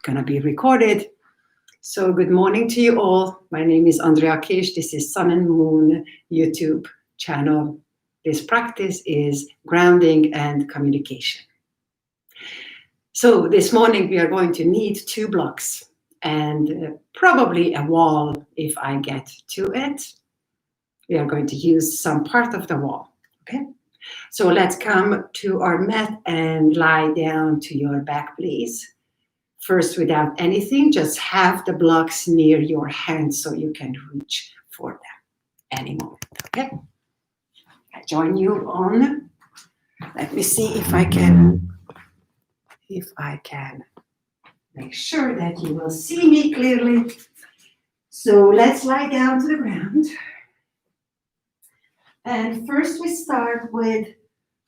gonna be recorded. So good morning to you all. My name is Andrea. This is Sun and Moon YouTube channel. This practice is grounding and communication. So this morning we are going to need 2 blocks and probably a wall if I get to it. We are going to use some part of the wall, okay? So let's come to our mat and lie down to your back, please. First, without anything, just have the blocks near your hands so you can reach for them any moment, okay? I join you on. Let me see if I can make sure that you will see me clearly. So let's lie down to the ground. And first we start with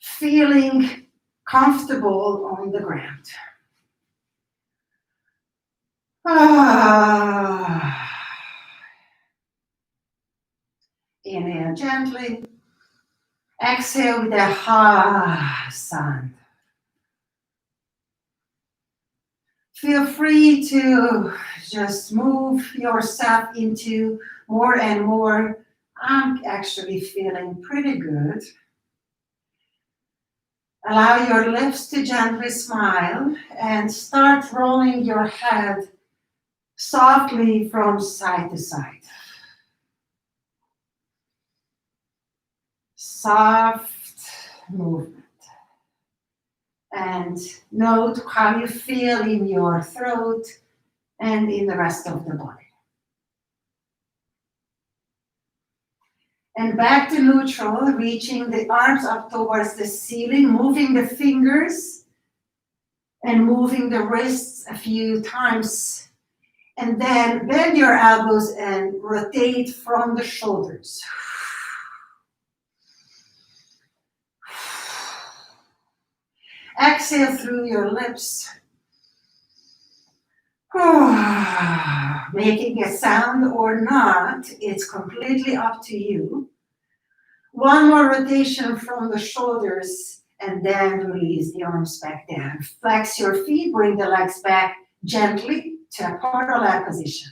feeling comfortable on the ground. Inhale gently. Exhale with a sound. Feel free to just move yourself into more and more. I'm actually feeling pretty good. Allow your lips to gently smile and start rolling your head softly from side to side. Soft movement. And note how you feel in your throat and in the rest of the body. And back to neutral, reaching the arms up towards the ceiling, moving the fingers and moving the wrists a few times. And then bend your elbows and rotate from the shoulders. Exhale through your lips. Making a sound or not, it's completely up to you. One more rotation from the shoulders and then release the arms back down. Flex your feet, bring the legs back gently to a parallel position.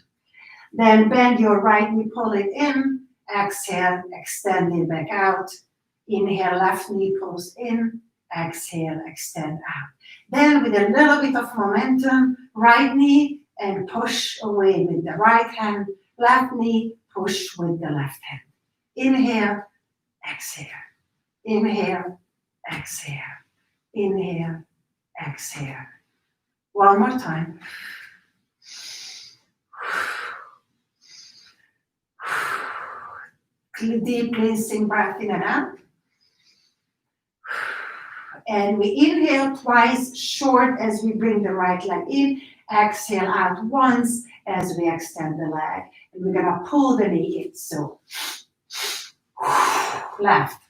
Then bend your right knee, pull it in. Exhale, extend it back out. Inhale, left knee pulls in. Exhale, extend out. Then with a little bit of momentum, right knee and push away with the right hand. Left knee, push with the left hand. Inhale, exhale. Inhale, exhale. Inhale, exhale. One more time. Deep cleansing breath in and out. And we inhale twice, short as we bring the right leg in. Exhale out once as we extend the leg. And we're gonna pull the knee in. So, left.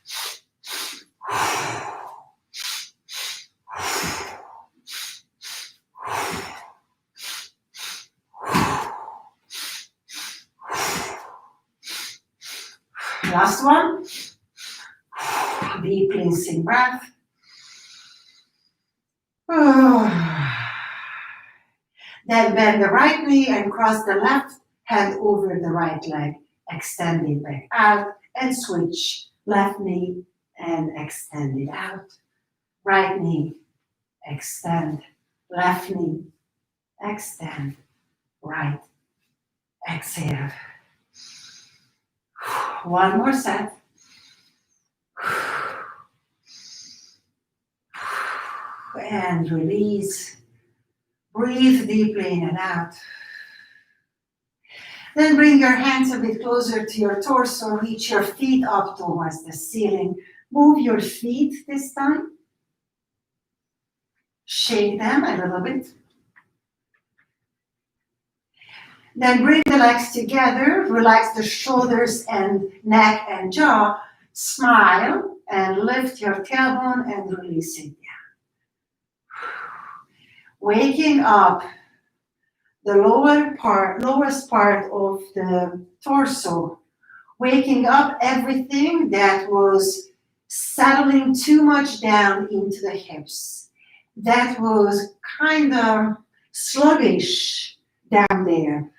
Last one. Deep cleansing breath. Then bend the right knee and cross the left hand over the right leg. Extend it back out and switch. Left knee and extend it out. Right knee, extend. Left knee, extend. Right, exhale. One more set. And release. Breathe deeply in and out. Then bring your hands a bit closer to your torso. Reach your feet up towards the ceiling. Move your feet this time. Shake them a little bit. Then bring the legs together. Relax the shoulders and neck and jaw. Smile and lift your tailbone and release it down. Waking up the lowest part of the torso. Waking up everything that was settling too much down into the hips. That was kind of sluggish down there.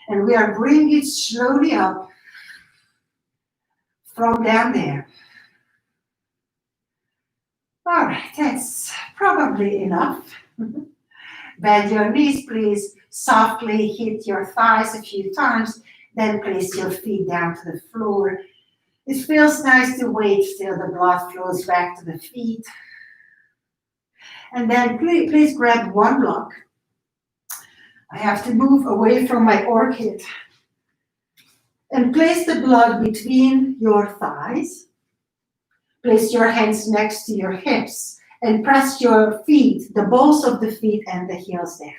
And we are bringing it slowly up from down there. All right, that's probably enough. Bend your knees, please. Softly hit your thighs a few times. Then place your feet down to the floor. It feels nice to wait till the blood flows back to the feet. And then please grab one block. I have to move away from my orchid. And place the block between your thighs. Place your hands next to your hips and press your feet, the balls of the feet and the heels down.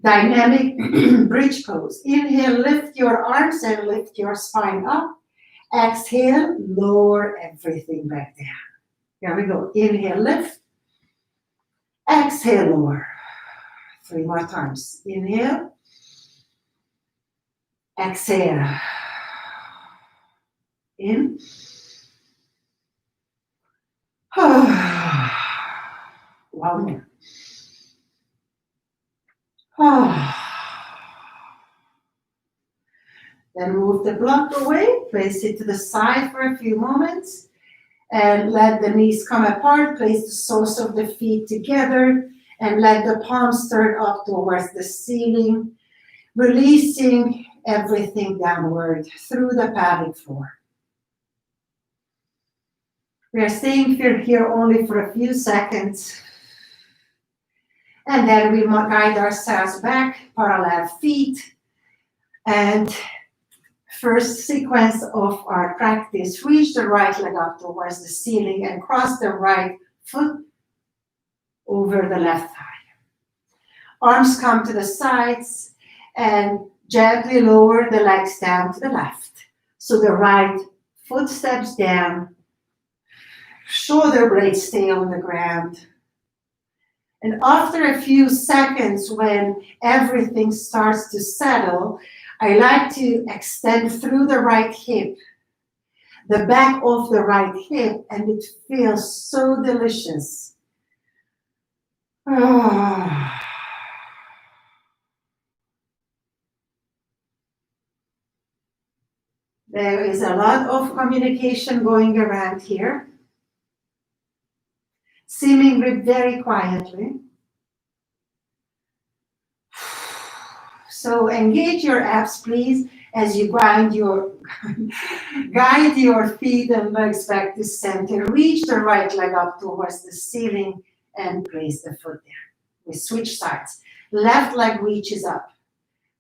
Dynamic bridge pose. Inhale, lift your arms and lift your spine up. Exhale, lower everything back down. Here we go. Inhale, lift. Exhale, lower. 3 more times. Inhale. Exhale. In. One more. Then move the block away, place it to the side for a few moments, and let the knees come apart. Place the soles of the feet together, and let the palms turn up towards the ceiling, releasing everything downward through the pelvic floor. We are staying here only for a few seconds. And then we guide ourselves back, parallel feet. And first sequence of our practice, reach the right leg up towards the ceiling and cross the right foot over the left thigh. Arms come to the sides and gently lower the legs down to the left. So the right foot steps down, shoulder blades stay on the ground. And after a few seconds, when everything starts to settle, I like to extend through the right hip, the back of the right hip, and it feels so delicious. There is a lot of communication going around here, seemingly very quietly. So engage your abs, please, as you guide your feet and legs back to center. Reach the right leg up towards the ceiling and place the foot down. We switch sides. Left leg reaches up,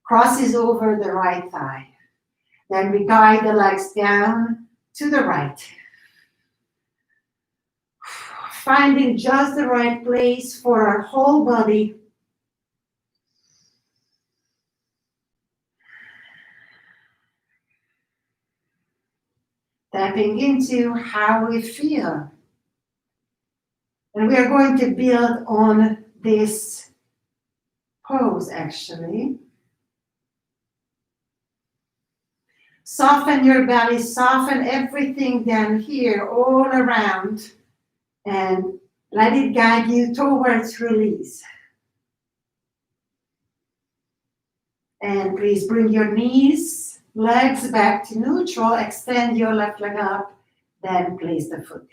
crosses over the right thigh. Then we guide the legs down to the right. Finding just the right place for our whole body. Tapping into how we feel. And we are going to build on this pose, actually. Soften your belly, soften everything down here, all around, and let it guide you towards release. And please bring your knees, legs back to neutral, extend your left leg up, then place the foot down.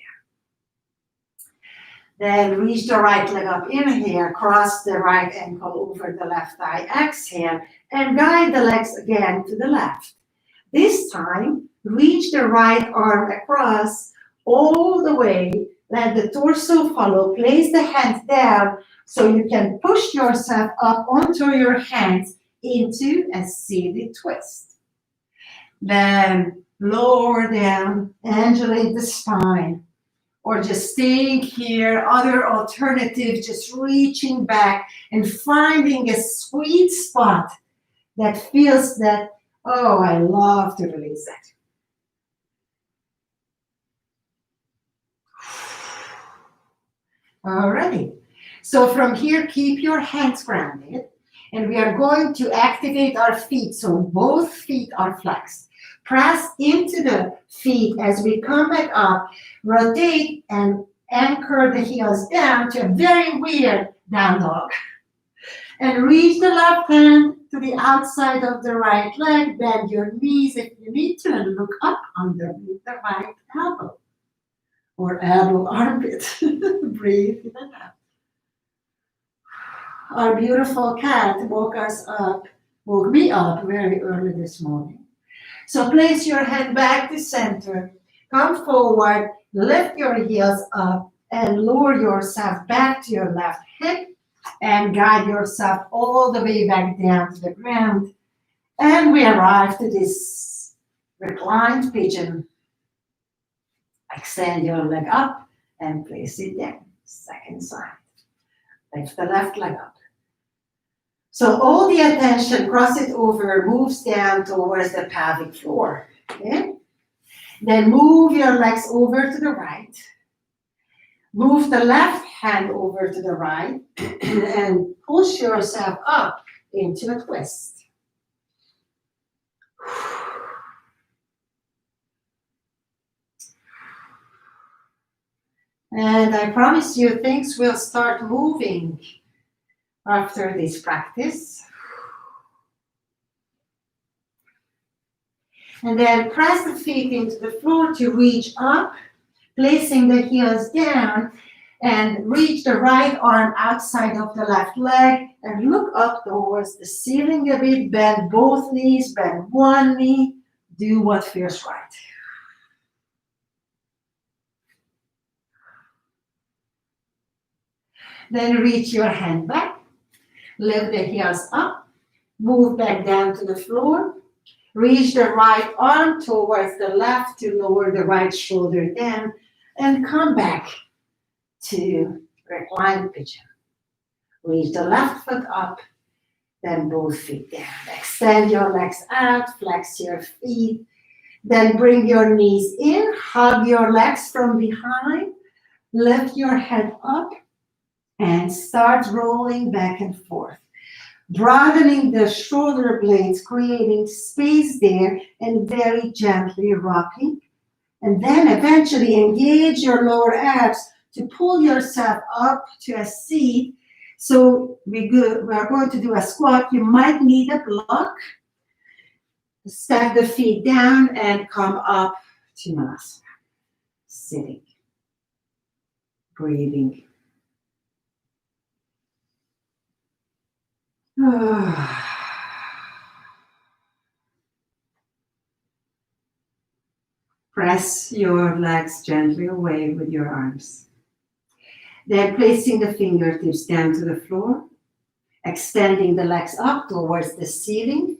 Then reach the right leg up, inhale, cross the right ankle over the left thigh, exhale, and guide the legs again to the left. This time, reach the right arm across all the way, let the torso follow, place the hands down so you can push yourself up onto your hands into a seated twist. Then lower down, angulate the spine, or just staying here. Other alternative, just reaching back and finding a sweet spot that feels that, oh, I love to release that. Alrighty. So from here, keep your hands grounded. And we are going to activate our feet. So both feet are flexed. Press into the feet as we come back up. Rotate and anchor the heels down to a very weird down dog. And reach the left hand to the outside of the right leg. Bend your knees if you need to and look up underneath the right elbow or elbow armpit. Breathe in and out. Our beautiful cat woke me up very early this morning. So place your head back to center. Come forward, lift your heels up, and lower yourself back to your left hip and guide yourself all the way back down to the ground. And we arrive to this reclined pigeon. Extend your leg up and place it down. Second side. Lift the left leg up. So all the attention, cross it over, moves down towards the pelvic floor. Okay? Then move your legs over to the right. Move the left hand over to the right and push yourself up into a twist. And I promise you things will start moving after this practice. And then press the feet into the floor to reach up, placing the heels down, and reach the right arm outside of the left leg and look up towards the ceiling a bit. Bend both knees, bend one knee. Do what feels right. Then reach your hand back, lift the heels up, move back down to the floor, reach the right arm towards the left to lower the right shoulder down, and come back to reclined pigeon. Reach the left foot up, then both feet down. Extend your legs out, flex your feet, then bring your knees in, hug your legs from behind, lift your head up, and start rolling back and forth. Broadening the shoulder blades, creating space there, and very gently rocking. And then eventually engage your lower abs to pull yourself up to a seat. So we are going to do a squat. You might need a block. Step the feet down and come up to Malasana. Sitting. Breathing. Press your legs gently away with your arms. Then placing the fingertips down to the floor, extending the legs up towards the ceiling.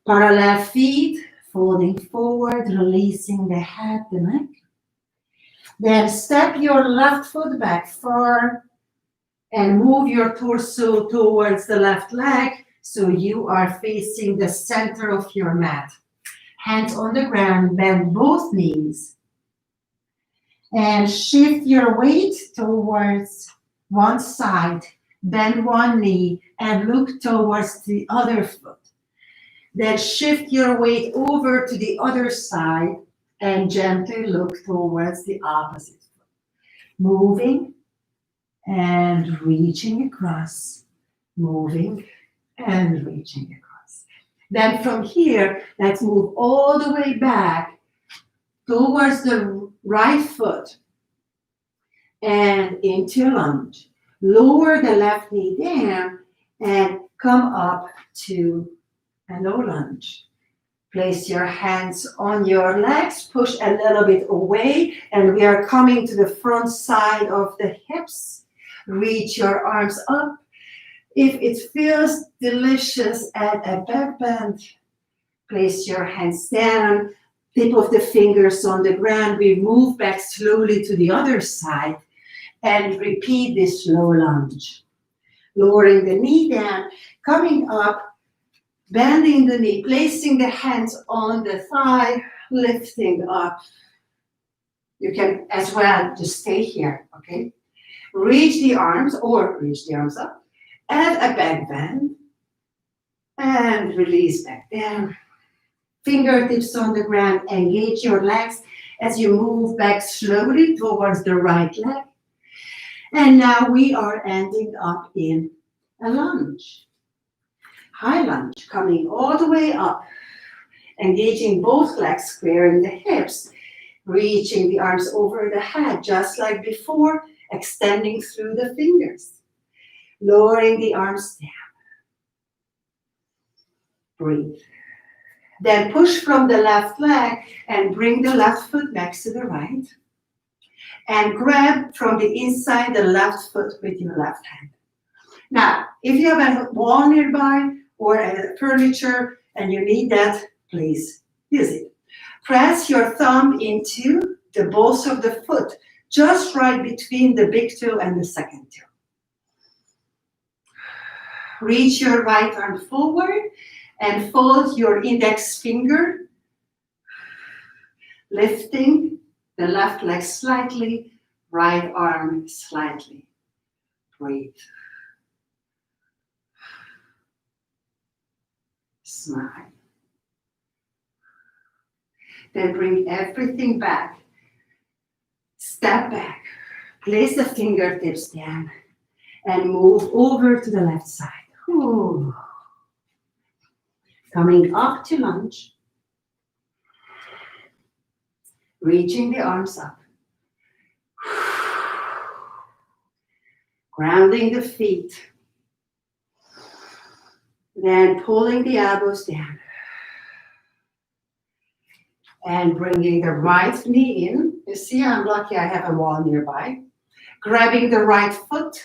Parallel feet, folding forward, releasing the head, the neck. Then step your left foot back far and move your torso towards the left leg so you are facing the center of your mat. Hands on the ground, bend both knees. And shift your weight towards one side, bend one knee, and look towards the other foot. Then shift your weight over to the other side and gently look towards the opposite foot. Moving and reaching across, moving and reaching across. Then from here, let's move all the way back towards the right foot and into lunge. Lower the left knee down and come up to a low lunge. Place your hands on your legs, push a little bit away, and we are coming to the front side of the hips. Reach your arms up. If it feels delicious, add a back bend. Place your hands down, tip of the fingers on the ground. We move back slowly to the other side and repeat this low lunge. Lowering the knee down, coming up, bending the knee, placing the hands on the thigh, lifting up. You can as well just stay here, okay? Reach the arms up, add a back bend, and release back down. Fingertips on the ground, engage your legs as you move back slowly towards the right leg. And now we are ending up in a lunge. High lunge, coming all the way up, engaging both legs, squaring the hips, reaching the arms over the head, just like before, extending through the fingers, lowering the arms down. Breathe. Then push from the left leg and bring the left foot next to the right. And grab from the inside the left foot with your left hand. Now, if you have a wall nearby or a furniture and you need that, please use it. Press your thumb into the balls of the foot, just right between the big toe and the second toe. Reach your right arm forward and fold your index finger, lifting the left leg slightly, right arm slightly. Breathe. Smile. Then bring everything back. Step back. Place the fingertips down and move over to the left side. Ooh. Coming up to lunge. Reaching the arms up. Grounding the feet. Then pulling the elbows down. And bringing the right knee in. You see, I'm lucky I have a wall nearby. Grabbing the right foot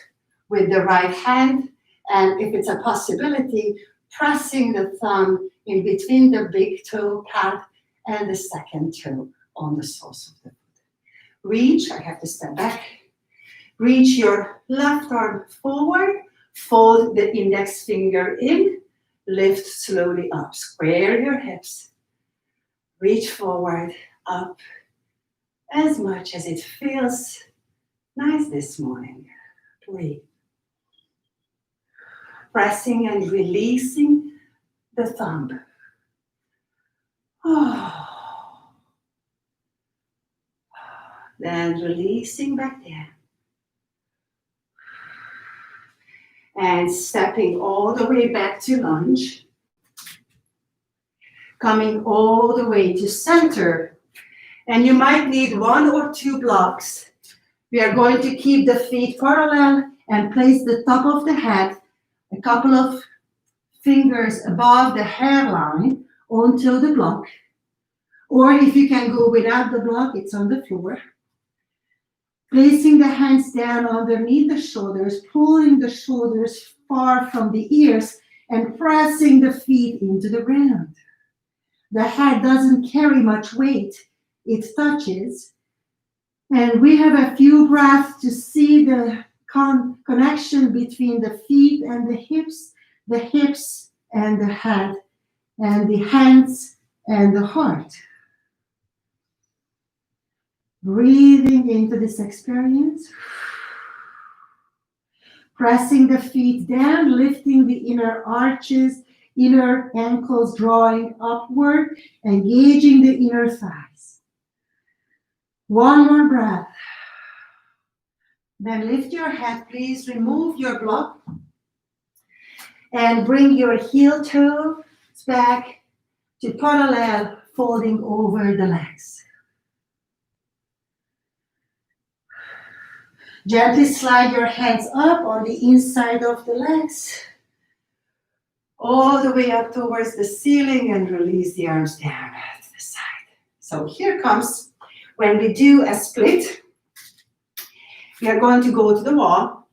with the right hand. And if it's a possibility, pressing the thumb in between the big toe pad and the second toe on the soles of the foot. Reach, I have to step back. Reach your left arm forward. Fold the index finger in. Lift slowly up. Square your hips. Reach forward, up, as much as it feels nice this morning. Breathe. Pressing and releasing the thumb. Oh. Then releasing back down. And stepping all the way back to lunge. Coming all the way to center. And you might need 1 or 2 blocks. We are going to keep the feet parallel and place the top of the head a couple of fingers above the hairline onto the block. Or if you can go without the block, it's on the floor. Placing the hands down underneath the shoulders, pulling the shoulders far from the ears, and pressing the feet into the ground. The head doesn't carry much weight. It touches. And we have a few breaths to see the connection between the feet and the hips and the head, and the hands and the heart. Breathing into this experience. Pressing the feet down, lifting the inner arches, inner ankles drawing upward, engaging the inner thighs. One more breath. Then lift your head, please remove your block and bring your heel toes back to parallel, folding over the legs. Gently slide your hands up on the inside of the legs, all the way up towards the ceiling, and release the arms down to the side. So here comes, when we do a split, we are going to go to the wall.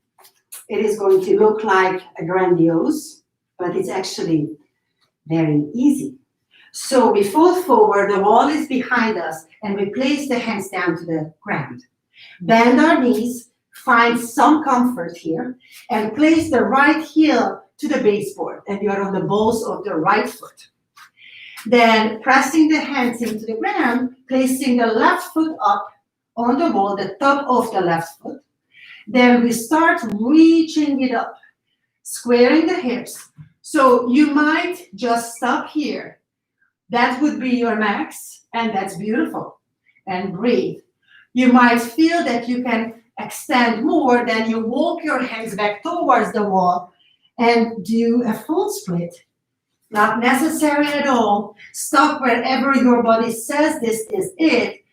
It is going to look like a grandiose, but it's actually very easy. So we fold forward, the wall is behind us, and we place the hands down to the ground. Bend our knees, find some comfort here, and place the right heel to the baseboard, and you are on the balls of the right foot. Then pressing the hands into the ground, placing the left foot up on the wall, the top of the left foot. Then we start reaching it up, squaring the hips. So you might just stop here. That would be your max, and that's beautiful. And breathe. You might feel that you can extend more, then you walk your hands back towards the wall and do a full split. Not necessary at all. Stop wherever your body says this is it.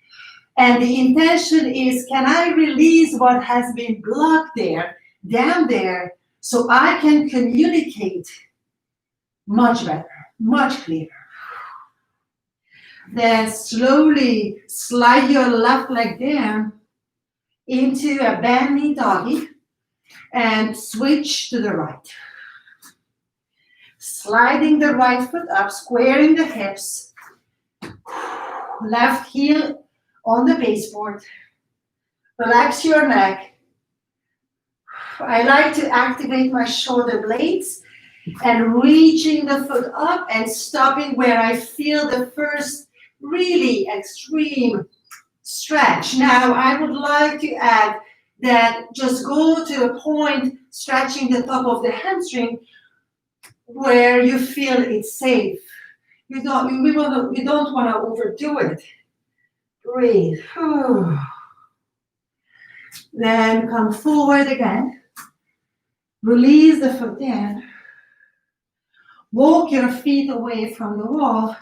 And the intention is, can I release what has been blocked there, down there, so I can communicate much better, much clearer. Then slowly slide your left leg down into a bend knee doggy and switch to the right. Sliding the right foot up, squaring the hips, left heel on the baseboard. Relax your neck. I like to activate my shoulder blades and reaching the foot up and stopping where I feel the first really extreme stretch. Now, I would like to add that just go to a point stretching the top of the hamstring where you feel it's safe. We don't want to overdo it. Breathe. Then come forward again. Release the foot down. Walk your feet away from the wall.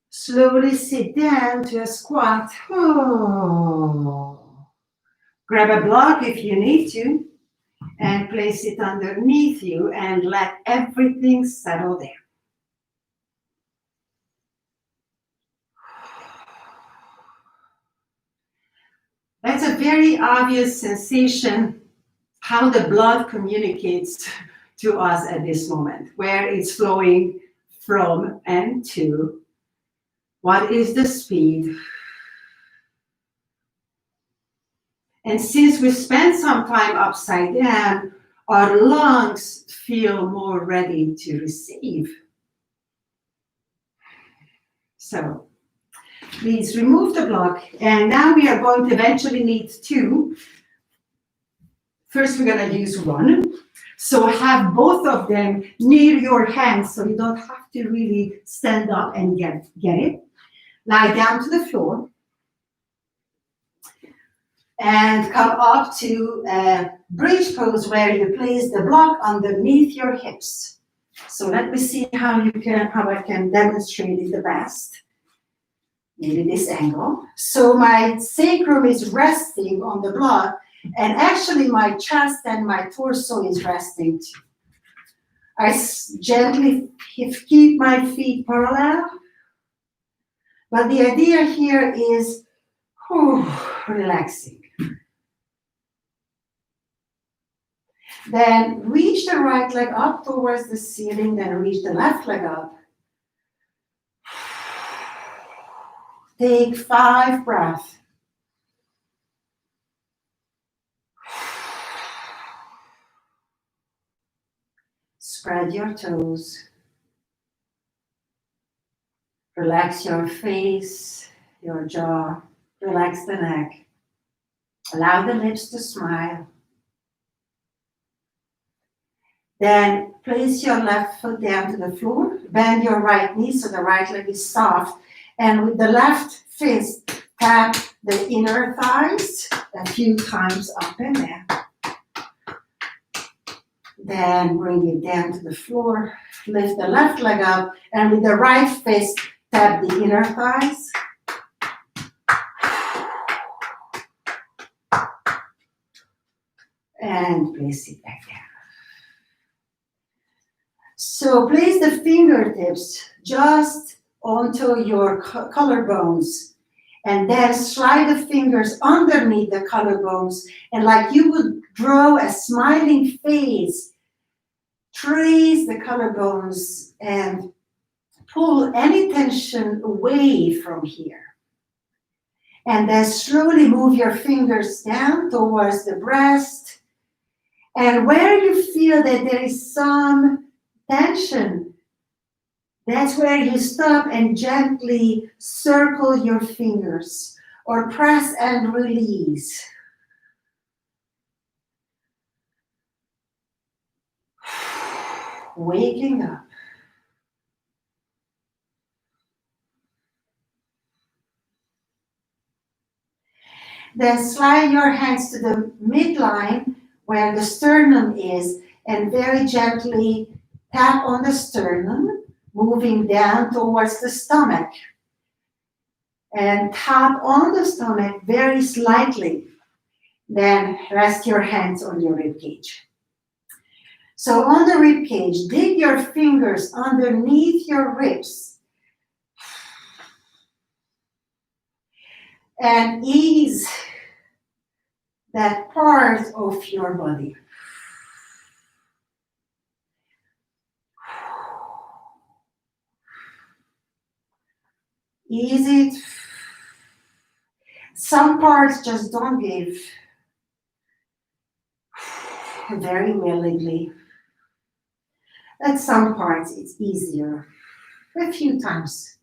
Slowly sit down to a squat. Grab a block if you need to and place it underneath you and let everything settle there. That's a very obvious sensation how the blood communicates to us at this moment, where it's flowing from and to, what is the speed. And since we spend some time upside down, our lungs feel more ready to receive. So please remove the block. And now we are going to eventually need two. First, we're going to use one. So have both of them near your hands so you don't have to really stand up and get it. Lie down to the floor. And come up to a bridge pose where you place the block underneath your hips. So let me see how I can demonstrate it the best. Maybe this angle. So my sacrum is resting on the block, and actually my chest and my torso is resting too. I gently keep my feet parallel, but the idea here is relaxing. Then reach the right leg up towards the ceiling, then reach the left leg up. Take 5 breaths. Spread your toes. Relax your face, your jaw. Relax the neck. Allow the lips to smile. Then place your left foot down to the floor. Bend your right knee so the right leg is soft. And with the left fist, tap the inner thighs a few times up and down. Then bring it down to the floor. Lift the left leg up. And with the right fist, tap the inner thighs. And place it back down. So place the fingertips just onto your collarbones, and then slide the fingers underneath the collarbones, and like you would draw a smiling face, trace the collarbones and pull any tension away from here. And then slowly move your fingers down towards the breast, and where you feel that there is some tension, that's where you stop and gently circle your fingers or press and release. Waking up. Then slide your hands to the midline where the sternum is and very gently tap on the sternum, moving down towards the stomach. And tap on the stomach very slightly. Then rest your hands on your rib cage. So on the rib cage, dig your fingers underneath your ribs and ease that part of your body. Ease it. Some parts just don't give very willingly. At some parts it's easier. A few times.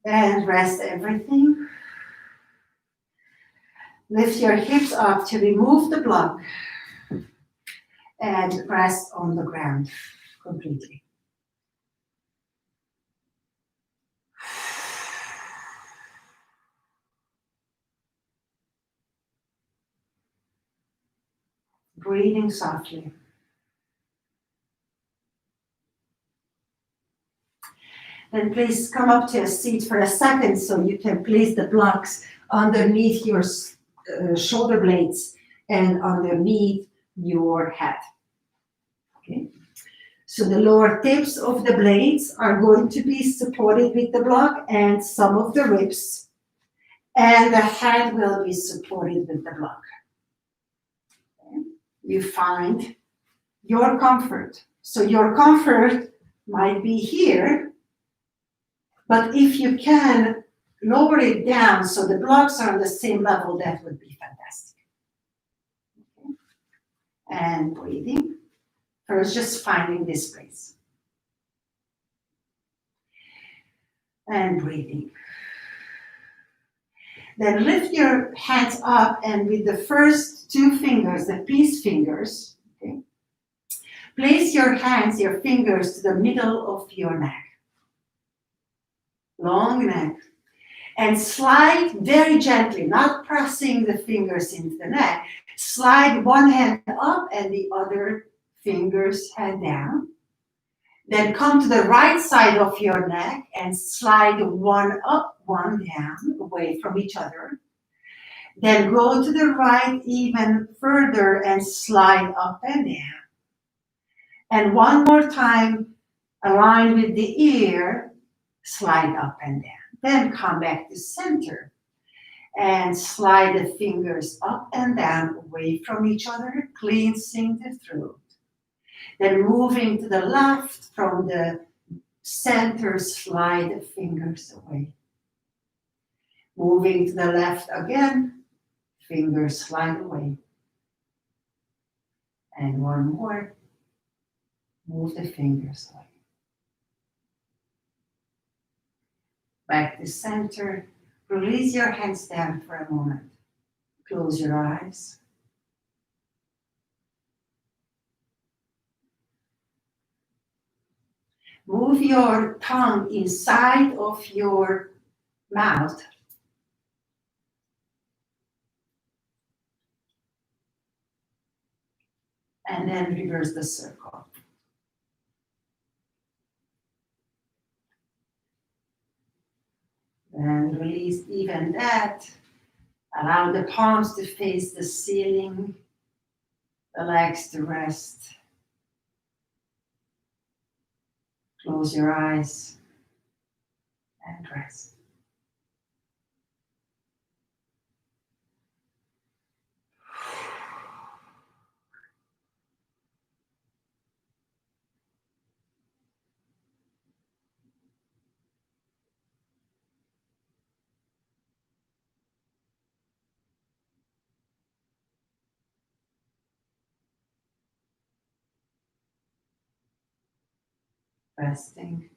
And rest everything. Lift your hips up to remove the block and rest on the ground completely. Breathing softly. Then please come up to a seat for a second so you can place the blocks underneath your shoulder blades and underneath your head. Okay. So the lower tips of the blades are going to be supported with the block and some of the ribs, and the head will be supported with the block. Okay. You find your comfort. So your comfort might be here, but if you can lower it down so the blocks are on the same level, that would be fantastic. Okay. And breathing. First, just finding this place. And breathing. Then lift your hands up and with the first two fingers, the peace fingers, okay, place your hands, your fingers to the middle of your neck. Long neck. And slide very gently, not pressing the fingers into the neck. Slide one hand up and the other fingers head down. Then come to the right side of your neck and slide one up, one down, away from each other. Then go to the right even further and slide up and down. And one more time, align with the ear, slide up and down. Then come back to center and slide the fingers up and down away from each other, cleansing the throat. Then moving to the left from the center, slide the fingers away. Moving to the left again, fingers slide away. And one more, move the fingers away. Back to center, release your hands down for a moment. Close your eyes. Move your tongue inside of your mouth. And then reverse the circle. And release even that. Allow the palms to face the ceiling, the legs to rest. Close your eyes and rest. Resting.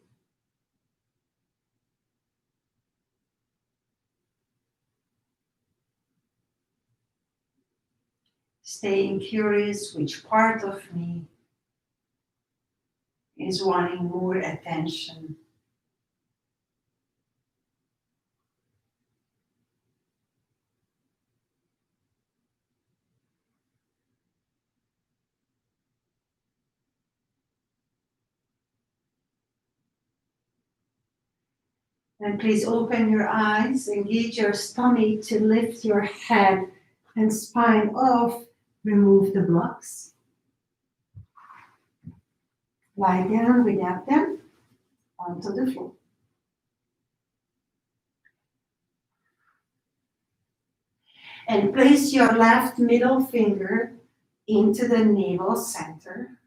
Staying curious which part of me is wanting more attention. And please open your eyes, engage your stomach to lift your head and spine off. Remove the blocks. Lie down without them onto the floor. And place your left middle finger into the navel center.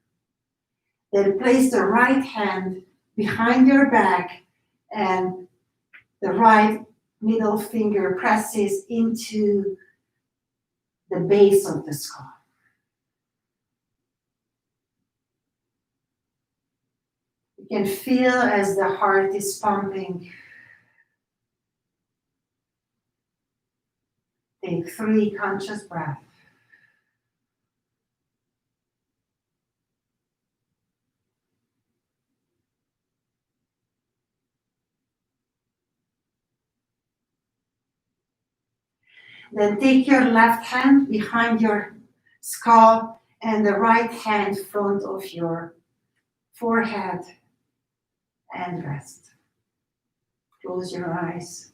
Then place the right hand behind your back and the right middle finger presses into the base of the skull. You can feel as the heart is pumping. Take 3 conscious breaths. Then take your left hand behind your skull and the right hand in front of your forehead and rest. Close your eyes.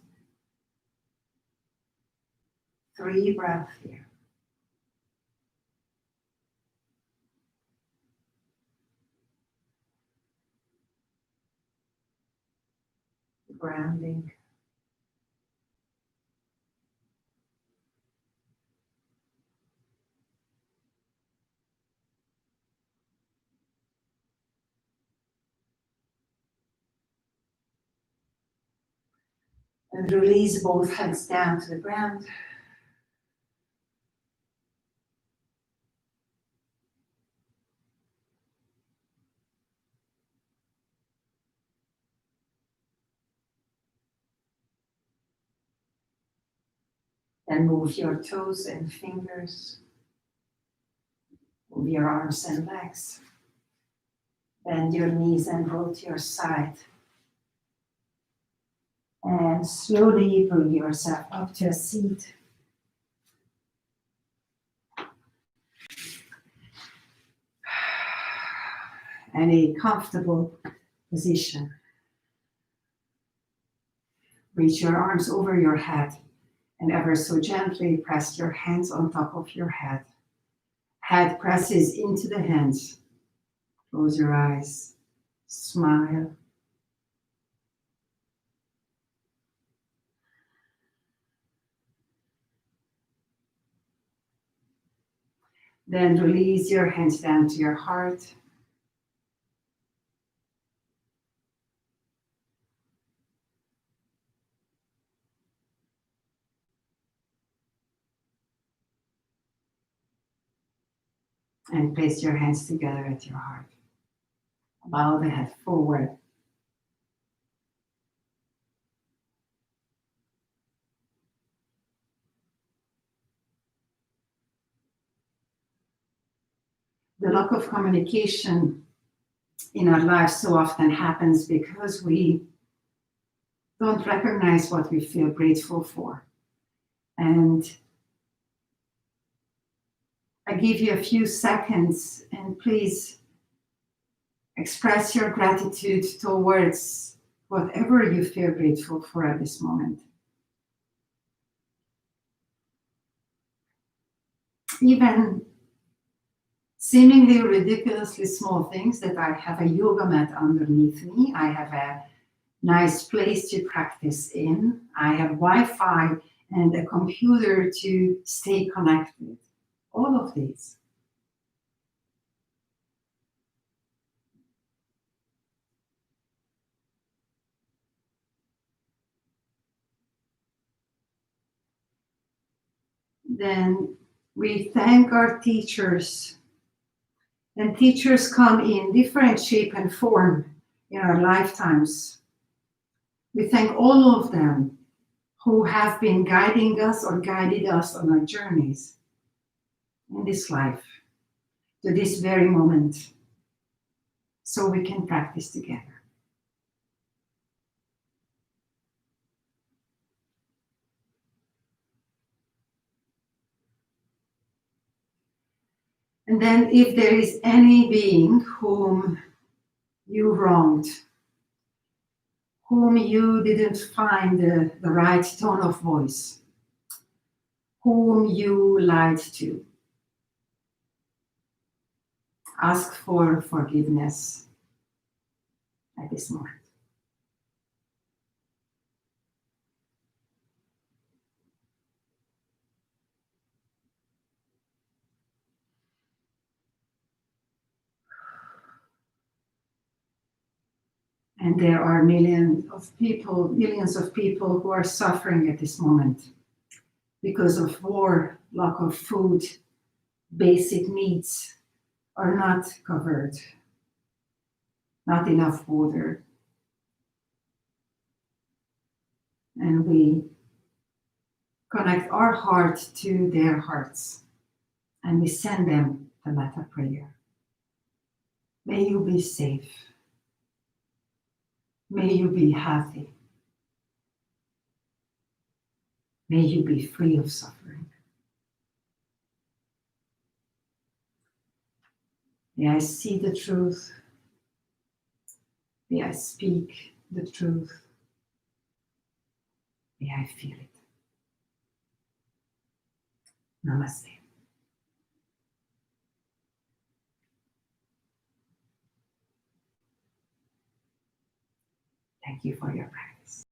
3 breaths here. Grounding. And release both hands down to the ground. Then move your toes and fingers. Move your arms and legs. Bend your knees and roll to your side. And slowly bring yourself up to a seat. And a comfortable position. Reach your arms over your head and ever so gently press your hands on top of your head. Head presses into the hands. Close your eyes. Smile. Then release your hands down to your heart. And place your hands together at your heart. Bow the head forward. The lack of communication in our lives so often happens because we don't recognize what we feel grateful for. And I give you a few seconds and please express your gratitude towards whatever you feel grateful for at this moment. Even seemingly ridiculously small things, that I have a yoga mat underneath me, I have a nice place to practice in, I have Wi-Fi and a computer to stay connected. All of these. Then we thank our teachers. And teachers come in different shape and form in our lifetimes. We thank all of them who have been guiding us or guided us on our journeys in this life to this very moment, so we can practice together. And then if there is any being whom you wronged, whom you didn't find the right tone of voice, whom you lied to. Ask for forgiveness at this moment. And there are millions of people who are suffering at this moment because of war, lack of food, basic needs are not covered, not enough water. And we connect our heart to their hearts and we send them the metta prayer. May you be safe. May you be healthy. May you be free of suffering. May I see the truth. May I speak the truth. May I feel it. Namaste. Thank you for your practice.